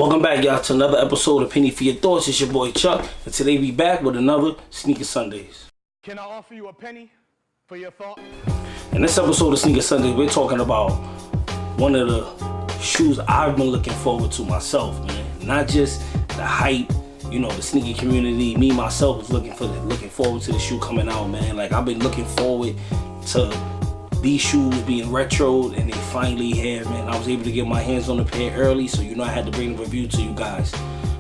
Welcome back, y'all, to another episode of Penny for Your Thoughts. It's your boy Chuck, and today we back with another Sneaker Sundays. Can I offer you a penny for your thought? In this episode of Sneaker Sundays, we're talking about one of the shoes I've been looking forward to myself, man. Not just the hype, you know, the sneaker community. Me myself was looking forward to the shoe coming out, man. Like, I've been looking forward to these shoes being retroed, and they finally here, man. I was able to get my hands on the pair early, so you know I had to bring the review to you guys.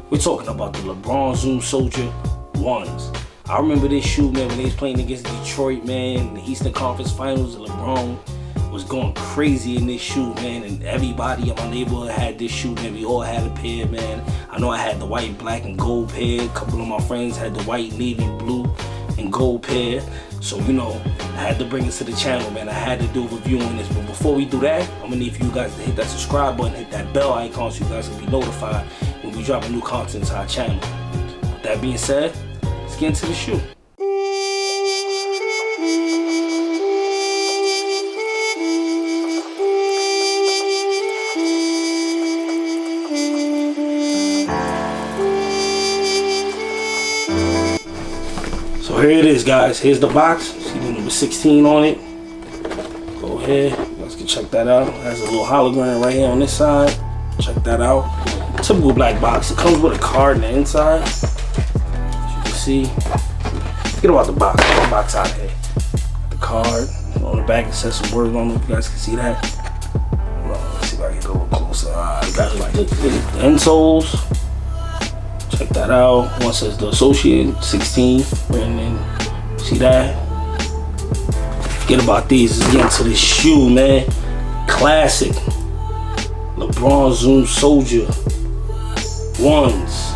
We're talking about the Lebron Zoom Soldier 1s. I remember this shoe, man, when they was playing against Detroit, man, in the Eastern Conference Finals. LeBron was going crazy in this shoe, man, and everybody in my neighborhood had this shoe, man. We all had a pair, man. I know I had the white, black, and gold pair. A couple of my friends had the white, navy, blue, and gold pair. So, you know, I had to bring it to the channel, man. I had to do a review on this. But before we do that, I'm gonna need for you guys to hit that subscribe button, hit that bell icon so you guys can be notified when we drop a new content to our channel. With that being said, let's get into the shoe. So here it is, guys. Here's the box. See the number 16 on it. Go ahead. You guys can check that out. It has a little hologram right here on this side. Check that out. Typical black box. It comes with a card on the inside. As you can see. Get about the box. Get the box out of here. The card. On the back it says some words on it. You guys can see that. Hold on, let's see if I can get a little closer. You got like the insoles. Check that out. One says the Associate 16 written in. See that? Forget about these. Let's get into this shoe, man. Classic LeBron Zoom Soldier 1s.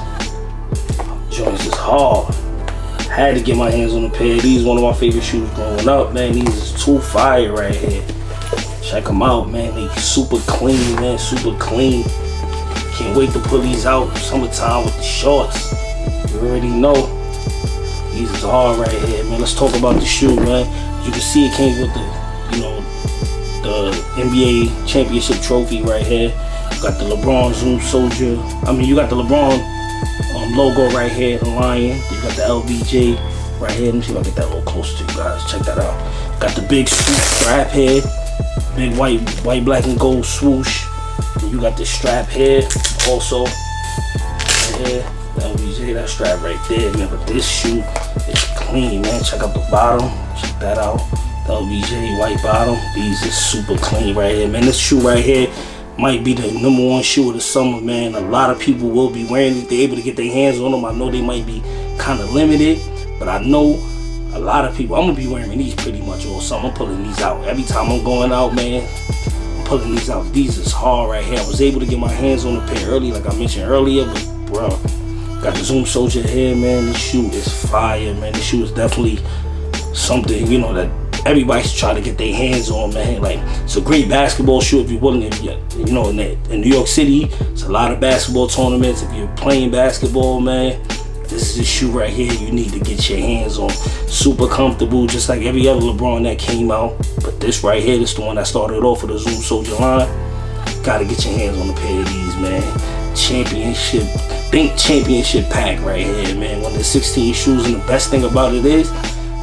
Joints is hard. Had to get my hands on a pair. These one of my favorite shoes growing up, man. These is too fire right here. Check them out, man. They super clean, man. Super clean. Can't wait to pull these out summertime with the shorts. You already know. These is hard right here, man. Let's talk about the shoe, man. As you can see, it came with the, you know, the NBA championship trophy right here. You got the LeBron Zoom Soldier. I mean, you got the LeBron logo right here, the lion. You got the LBJ right here. Let me see if I can get that a little closer to you guys. Check that out. Got the big swoosh strap here. Big white, black, and gold swoosh. And you got the strap here also. Right here. The LBJ, that strap right there, man. But this shoe is clean, man. Check out the bottom. Check that out. The LBJ white bottom. These is super clean right here, man. This shoe right here might be the #1 shoe of the summer, man. A lot of people will be wearing it. They're able to get their hands on them. I know they might be kind of limited, but I know a lot of people, I'm gonna be wearing these pretty much all summer. I'm pulling these out every time I'm going out, man. I'm pulling these out. These is hard right here. I was able to get my hands on the pair early, like I mentioned earlier, but bro, got the Zoom Soldier here, man. This shoe is fire, man. This shoe is definitely something, you know, that everybody's trying to get their hands on, man. Like, it's a great basketball shoe if you're willing. If you know, in New York City, it's a lot of basketball tournaments. If you're playing basketball, man, this is a shoe right here you need to get your hands on. Super comfortable, just like every other LeBron that came out. But this right here, this is the one that started off with the Zoom Soldier line. Gotta get your hands on a pair of these, man. Championship pack right here, man. One of the 16 shoes, and the best thing about it is,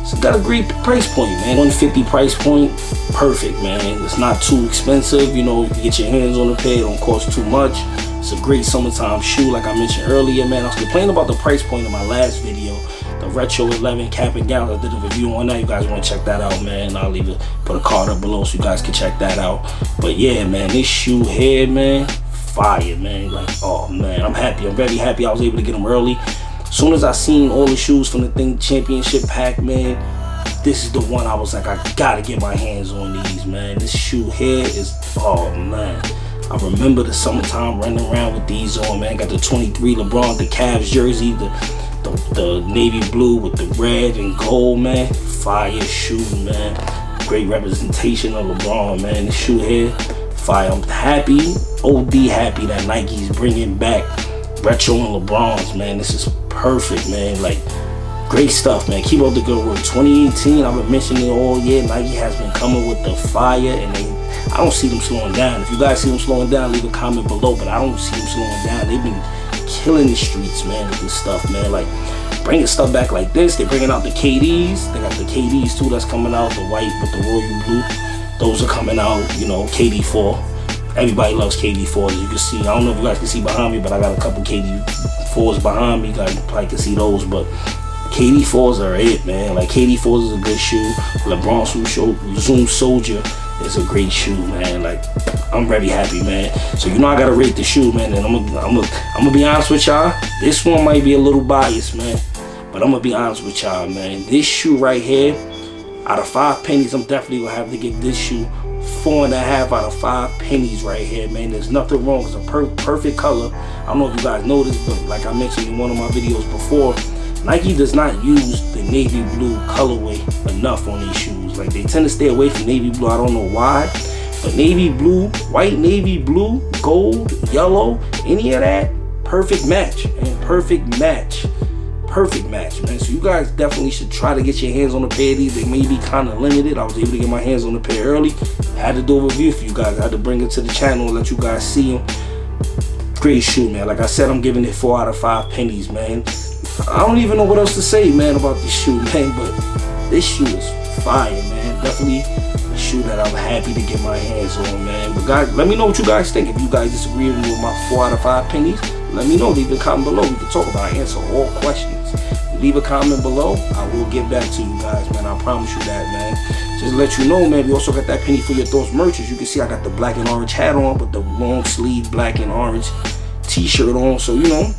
it's got a great price point, man. $150 price point, perfect, man. It's not too expensive, you know. You can get your hands on the pair, it don't cost too much. It's a great summertime shoe, like I mentioned earlier, man. I was complaining about the price point in my last video, the Retro 11 cap and gown. I did a review on that. You guys want to check that out, man. I'll leave it, put a card up below so you guys can check that out. But yeah, man, this shoe here, man, fire, man. Like, oh man, I'm happy. I'm very happy I was able to get them early. As soon as I seen all the shoes from the championship pack, man, this is the one I was like, I gotta get my hands on these, man. This shoe here is, oh man. I remember the summertime running around with these on, man. Got the 23 LeBron, the Cavs jersey, the navy blue with the red and gold, man. Fire shoe, man. Great representation of LeBron, man. This shoe here, fire. I'm happy, OD happy that Nike's bringing back retro and LeBrons, man. This is perfect, man. Like, great stuff, man. Keep up the good work. 2018, I've been mentioning it all year. Nike has been coming with the fire, and I don't see them slowing down. If you guys see them slowing down, leave a comment below, but I don't see them slowing down. They've been killing the streets, man, with this stuff, man. Like, bringing stuff back like this. They're bringing out the KDs. They got the KDs too that's coming out, the white with the royal blue. Those are coming out, you know, KD4. Everybody loves KD4s. As you can see, I don't know if you guys can see behind me, but I got a couple KD4s behind me. You guys probably can see those, but KD4s are it, man. Like, KD4s is a good shoe. Lebron Zoom Soldier is a great shoe, man. Like, I'm very happy, man. So, you know, I gotta rate the shoe, man. And I'm gonna be honest with y'all. This one might be a little biased, man, but I'm gonna be honest with y'all, man. This shoe right here, out of 5 pennies, I'm definitely gonna have to give this shoe 4.5 out of 5 pennies right here, man. There's nothing wrong. It's a perfect color. I don't know if you guys know this, but like I mentioned in one of my videos before, Nike does not use the navy blue colorway enough on these shoes. Like, they tend to stay away from navy blue. I don't know why, but navy blue, white navy blue, gold, yellow, any of that, perfect match, and perfect match, man. So you guys definitely should try to get your hands on a pair of these. They may be kind of limited. I was able to get my hands on a pair early. I had to do a review for you guys. I had to bring it to the channel and let you guys see them. Great shoe, man. Like I said, I'm giving it 4 out of 5 pennies, man. I don't even know what else to say, man, about this shoe, man, but this shoe is fire, man. Definitely a shoe that I'm happy to get my hands on, man. But guys, let me know what you guys think. If you guys disagree with me with my 4 out of 5 pennies, let me know. Leave a comment below. We can talk about it. I answer all questions. Leave a comment below. I will get back to you guys, man. I promise you that, man. Just to let you know, man, we also got that Penny for Your Thoughts merch. As you can see, I got the black and orange hat on, but the long sleeve black and orange t-shirt on. So, you know,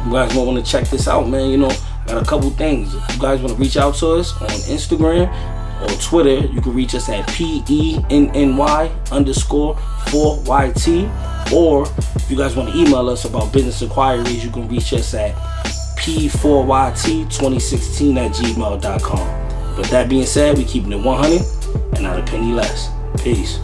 you guys might want to check this out, man. You know, I got a couple things. If you guys want to reach out to us on Instagram or Twitter, you can reach us at PENNY_4YT. Or if you guys want to email us about business inquiries, you can reach us at p4yt2016@gmail.com. With that being said, we keeping it 100 and not a penny less. Peace.